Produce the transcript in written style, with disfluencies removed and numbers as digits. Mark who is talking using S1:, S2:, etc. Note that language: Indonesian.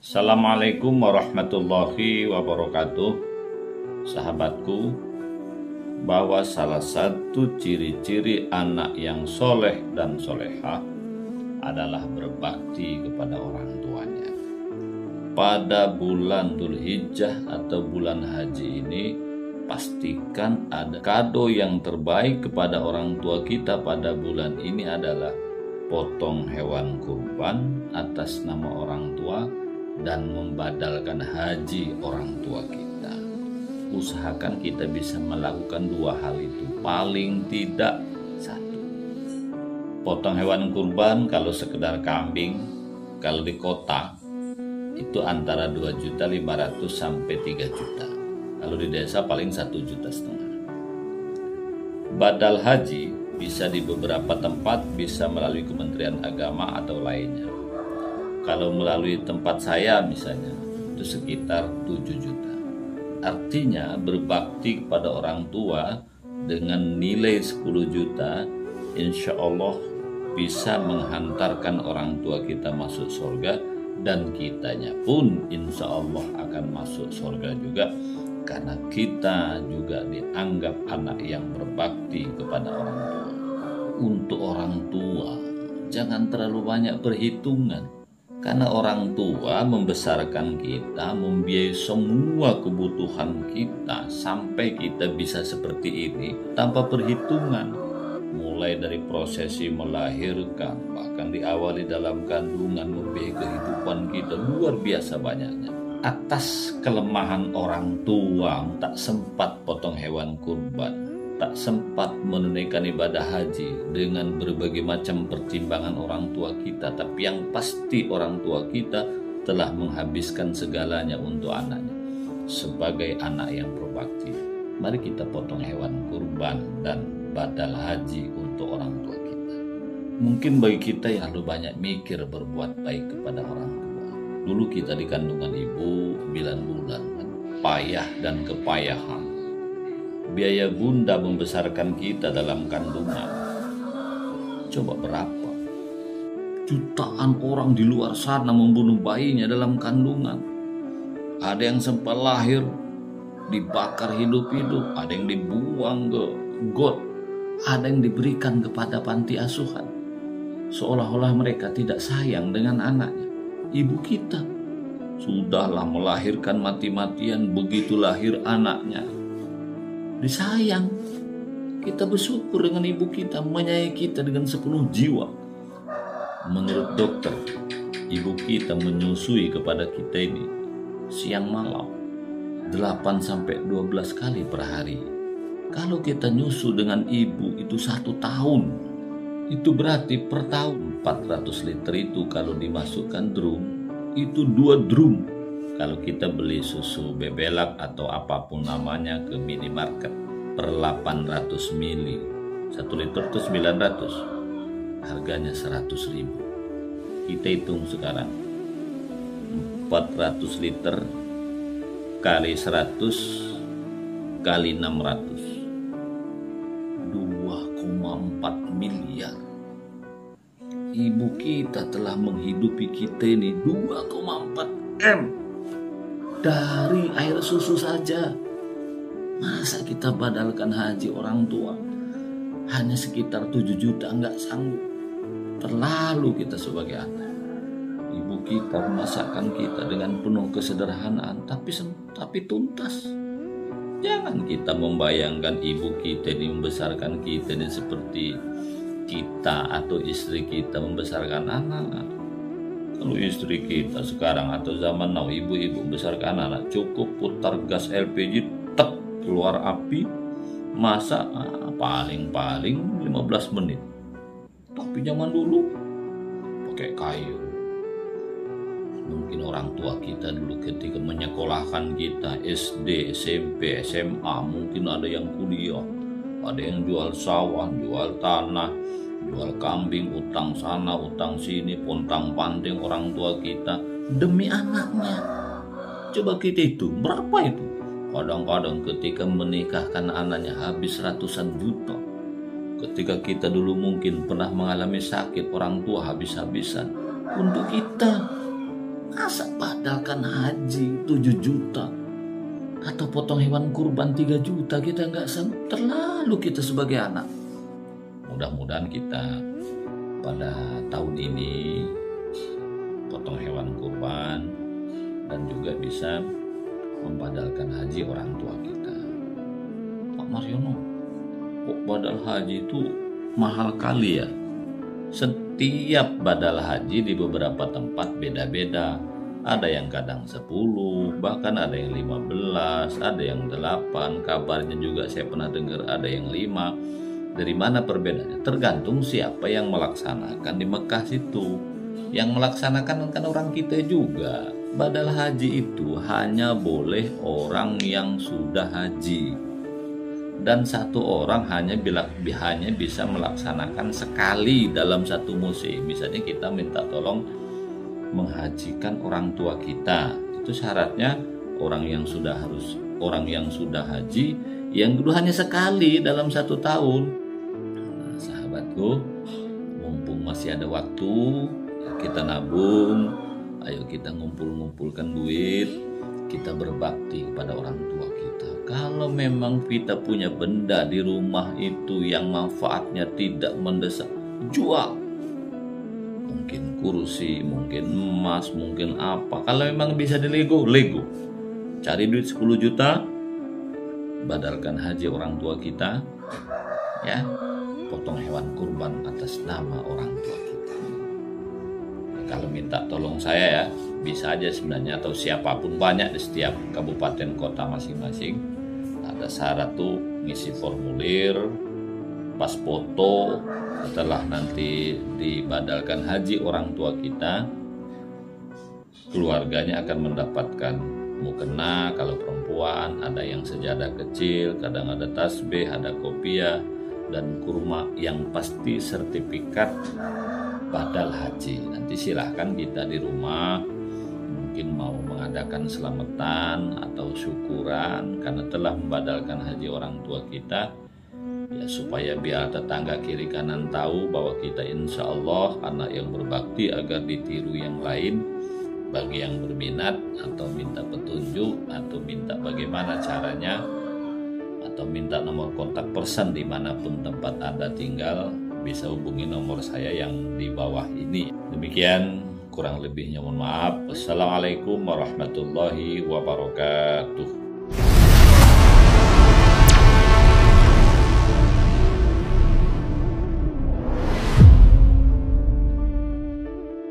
S1: Assalamualaikum warahmatullahi wabarakatuh. Sahabatku, bahwa salah satu ciri-ciri anak yang soleh dan solehah adalah berbakti kepada orang tuanya. Pada bulan Dzulhijjah atau bulan haji ini, pastikan ada kado yang terbaik kepada orang tua kita pada bulan ini adalah potong hewan kurban atas nama orang tua dan membadalkan haji orang tua kita. Usahakan kita bisa melakukan dua hal itu, paling tidak satu. Potong hewan kurban kalau sekedar kambing, kalau di kota itu antara 2.500.000 sampai 3 juta. Kalau di desa paling 1,5 juta. Badal haji bisa di beberapa tempat, bisa melalui Kementerian Agama atau lainnya. Kalau melalui tempat saya misalnya, itu sekitar 7 juta. Artinya berbakti kepada orang tua dengan nilai 10 juta, insya Allah bisa menghantarkan orang tua kita masuk surga, dan kitanya pun insya Allah akan masuk surga juga, karena kita juga dianggap anak yang berbakti kepada orang tua. Untuk orang tua, jangan terlalu banyak perhitungan. Karena orang tua membesarkan kita, membiayai semua kebutuhan kita sampai kita bisa seperti ini tanpa perhitungan. Mulai dari prosesi melahirkan, bahkan diawali dalam kandungan, membiayai kehidupan kita luar biasa banyaknya. Atas kelemahan orang tua, tak sempat potong hewan kurban, tak sempat menunaikan ibadah haji dengan berbagai macam pertimbangan orang tua kita, tapi yang pasti orang tua kita telah menghabiskan segalanya untuk anaknya. Sebagai anak yang berbakti, mari kita potong hewan kurban dan badal haji untuk orang tua kita. Mungkin bagi kita yang terlalu banyak mikir berbuat baik kepada orang tua. Dulu kita di kandungan ibu 9 bulan, payah dan kepayahan. Biaya bunda membesarkan kita dalam kandungan. Coba berapa? Jutaan orang di luar sana membunuh bayinya dalam kandungan. Ada yang sempat lahir dibakar hidup-hidup, ada yang dibuang ke got, ada yang diberikan kepada panti asuhan. Seolah-olah mereka tidak sayang dengan anaknya. Ibu kita sudahlah melahirkan mati-matian, begitu lahir anaknya disayang. Kita bersyukur dengan ibu kita, menyayangi kita dengan sepenuh jiwa. Menurut dokter, ibu kita menyusui kepada kita ini siang malam 8-12 kali per hari. Kalau kita nyusu dengan ibu itu 1 tahun, itu berarti per tahun 400 liter itu kalau dimasukkan drum, itu 2 drum. Kalau kita beli susu bebelak atau apapun namanya ke minimarket per 800 mili, 1 liter itu 900, harganya 100.000. Kita hitung sekarang 400 liter kali 100 kali 600, 2,4 miliar. Ibu kita telah menghidupi kita ini 2,4 M dari air susu saja. Masa kita badalkan haji orang tua hanya sekitar 7 juta, nggak sanggup. Terlalu kita sebagai anak. Ibu kita memasakkan kita dengan penuh kesederhanaan, tapi tuntas. Jangan kita membayangkan ibu kita ini membesarkan kita ini seperti kita atau istri kita membesarkan anak. Kalau istri kita sekarang atau zaman now, ibu-ibu membesarkan anak, cukup putar gas LPG, tek, keluar api, masak paling-paling 15 menit. Tapi zaman dulu pakai kayu. Mungkin orang tua kita dulu ketika menyekolahkan kita SD, SMP, SMA, mungkin ada yang kuliah, ada yang jual sawah, jual tanah, jual kambing, utang sana, utang sini, pontang-panting orang tua kita demi anaknya. Coba kita hitung berapa itu. Kadang-kadang ketika menikahkan anaknya habis ratusan juta. Ketika kita dulu mungkin pernah mengalami sakit, orang tua habis-habisan untuk kita. Masa badalkan haji 7 juta atau potong hewan kurban 3 juta, kita nggak sanggup, terlalu kita sebagai anak. Mudah-mudahan kita pada tahun ini potong hewan kurban dan juga bisa membadalkan haji orang tua kita. Pak Mariono, kok badal haji itu mahal kali ya? Setiap badal haji di beberapa tempat beda-beda. Ada yang kadang 10, bahkan ada yang 15, ada yang 8. Kabarnya juga saya pernah dengar ada yang 5. Dari mana perbedaannya? Tergantung siapa yang melaksanakan di Mekah situ. Yang melaksanakan kan orang kita juga. Badal haji itu hanya boleh orang yang sudah haji. Dan satu orang hanya bisa melaksanakan sekali dalam satu musim. Misalnya kita minta tolong menghajikan orang tua kita, itu syaratnya orang yang sudah haji yang kedua hanya sekali dalam 1 tahun. Nah, sahabatku, mumpung masih ada waktu, kita nabung, ayo kita ngumpulkan duit, kita berbakti kepada orang tua kita. Kalau memang kita punya benda di rumah itu yang manfaatnya tidak mendesak, jual. Mungkin kursi, mungkin emas, mungkin apa. Kalau memang bisa dilego, lego. Cari duit 10 juta, badalkan haji orang tua kita, ya, potong hewan kurban atas nama orang tua kita. Kalau minta tolong saya ya, bisa aja sebenarnya, atau siapapun, banyak di setiap kabupaten kota masing-masing. Ada syarat tuh, ngisi formulir, pas foto, setelah nanti dibadalkan haji orang tua kita, keluarganya akan mendapatkan mukena kalau perempuan, ada yang sejadah kecil, kadang ada tasbih, ada kopiah, dan kurma, yang pasti sertifikat badal haji. Nanti silahkan kita di rumah mungkin mau mengadakan selamatan atau syukuran karena telah membadalkan haji orang tua kita, ya, supaya biar tetangga kiri kanan tahu bahwa kita insya Allah anak yang berbakti, agar ditiru yang lain. Bagi yang berminat atau minta petunjuk atau minta bagaimana caranya atau minta nomor kontak person dimanapun tempat Anda tinggal, bisa hubungi nomor saya yang di bawah ini. Demikian, kurang lebihnya mohon maaf. Wassalamualaikum warahmatullahi wabarakatuh.